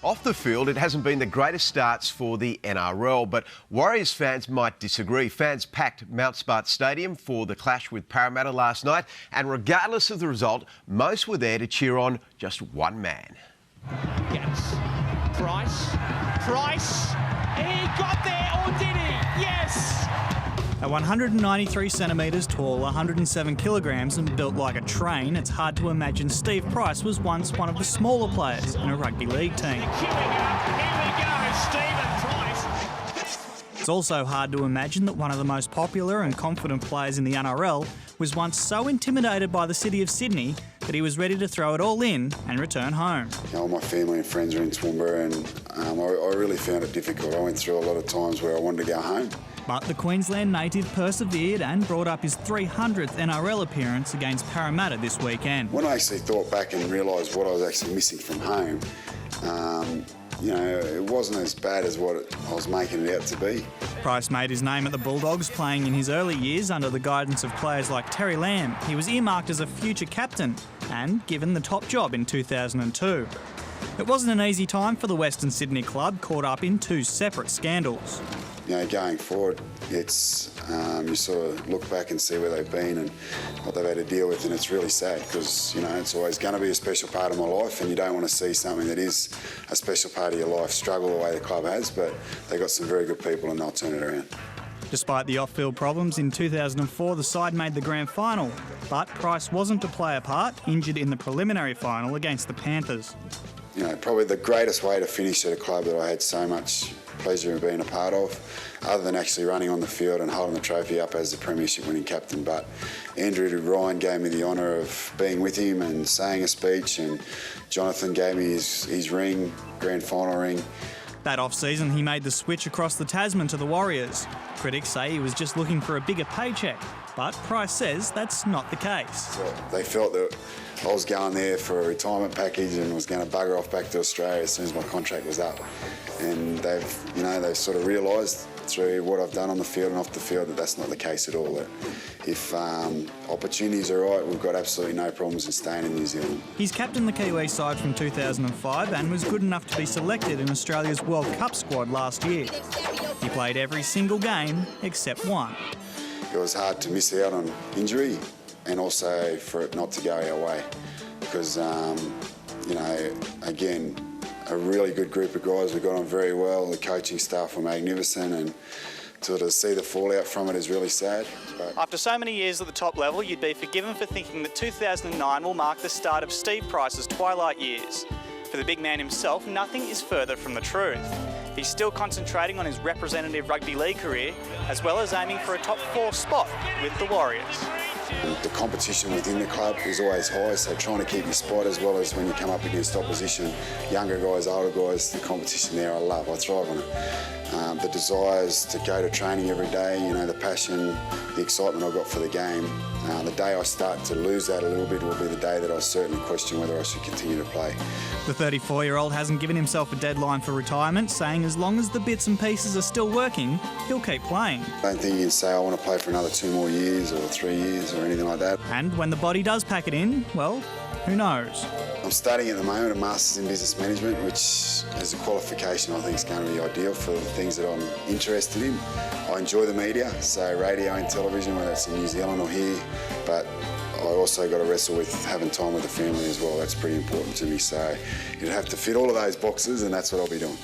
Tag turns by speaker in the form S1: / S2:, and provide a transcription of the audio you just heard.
S1: Off the field, it hasn't been the greatest starts for the NRL, but Warriors fans might disagree. Fans packed Mount Smart Stadium for the clash with Parramatta last night, and regardless of the result, most were there to cheer on just one man.
S2: Gets Price. He got there, or did he? Yes!
S3: At 193 centimetres tall, 107 kilograms and built like a train, it's hard to imagine Steve Price was once one of the smaller players in a rugby league team. It's also hard to imagine that one of the most popular and confident players in the NRL was once so intimidated by the city of Sydney that he was ready to throw it all in and return home.
S4: All my family and friends are in Toowoomba, and I really found it difficult. I went through a lot of times where I wanted to go home.
S3: But the Queensland native persevered and brought up his 300th NRL appearance against Parramatta this weekend.
S4: When I actually thought back and realised what I was actually missing from home, it wasn't as bad as what I was making it out to be.
S3: Price made his name at the Bulldogs, playing in his early years under the guidance of players like Terry Lamb. He was earmarked as a future captain and given the top job in 2002. It wasn't an easy time for the Western Sydney club, caught up in two separate scandals.
S4: Going forward, it's you sort of look back and see where they've been and what they've had to deal with, and it's really sad because it's always going to be a special part of my life, and you don't want to see something that is a special part of your life struggle the way the club has. But they've got some very good people, and they'll turn it around.
S3: Despite the off-field problems in 2004, the side made the grand final, but Price wasn't to play a part, injured in the preliminary final against the Panthers.
S4: Probably the greatest way to finish at a club that I had so much pleasure in being a part of, other than actually running on the field and holding the trophy up as the premiership winning captain. But Andrew Ryan gave me the honour of being with him and saying a speech, and Jonathan gave me his ring, grand final ring.
S3: That off-season, he made the switch across the Tasman to the Warriors. Critics say he was just looking for a bigger paycheck, but Price says that's not the case.
S4: They felt that I was going there for a retirement package and was going to bugger off back to Australia as soon as my contract was up. And they've sort of realised through what I've done on the field and off the field that that's not the case at all. That if opportunities are right, we've got absolutely no problems in staying in New Zealand.
S3: He's captained the Kiwi side from 2005 and was good enough to be selected in Australia's World Cup squad last year. He played every single game except one.
S4: It was hard to miss out on injury and also for it not to go our way because, again, a really good group of guys. We got on very well. The coaching staff were magnificent, and to see the fallout from it is really sad. But
S3: after so many years at the top level, you'd be forgiven for thinking that 2009 will mark the start of Steve Price's twilight years. For the big man himself, nothing is further from the truth. He's still concentrating on his representative rugby league career, as well as aiming for a top 4 spot with the Warriors.
S4: The competition within the club is always high, so trying to keep your spot, as well as when you come up against opposition, younger guys, older guys, the competition there I love, I thrive on it. The desires to go to training every day, the passion, the excitement I've got for the game. The day I start to lose that a little bit will be the day that I certainly question whether I should continue to play.
S3: The 34-year-old hasn't given himself a deadline for retirement, saying as long as the bits and pieces are still working, he'll keep playing.
S4: I don't think you can say I want to play for another 2 more years or 3 years or anything like that.
S3: And when the body does pack it in, well, who knows?
S4: I'm studying at the moment a Masters in Business Management, which as a qualification I think is going to be ideal for the things that I'm interested in. I enjoy the media, so radio and television, whether it's in New Zealand or here, but I also got to wrestle with having time with the family as well. That's pretty important to me, so you'd have to fit all of those boxes, and that's what I'll be doing.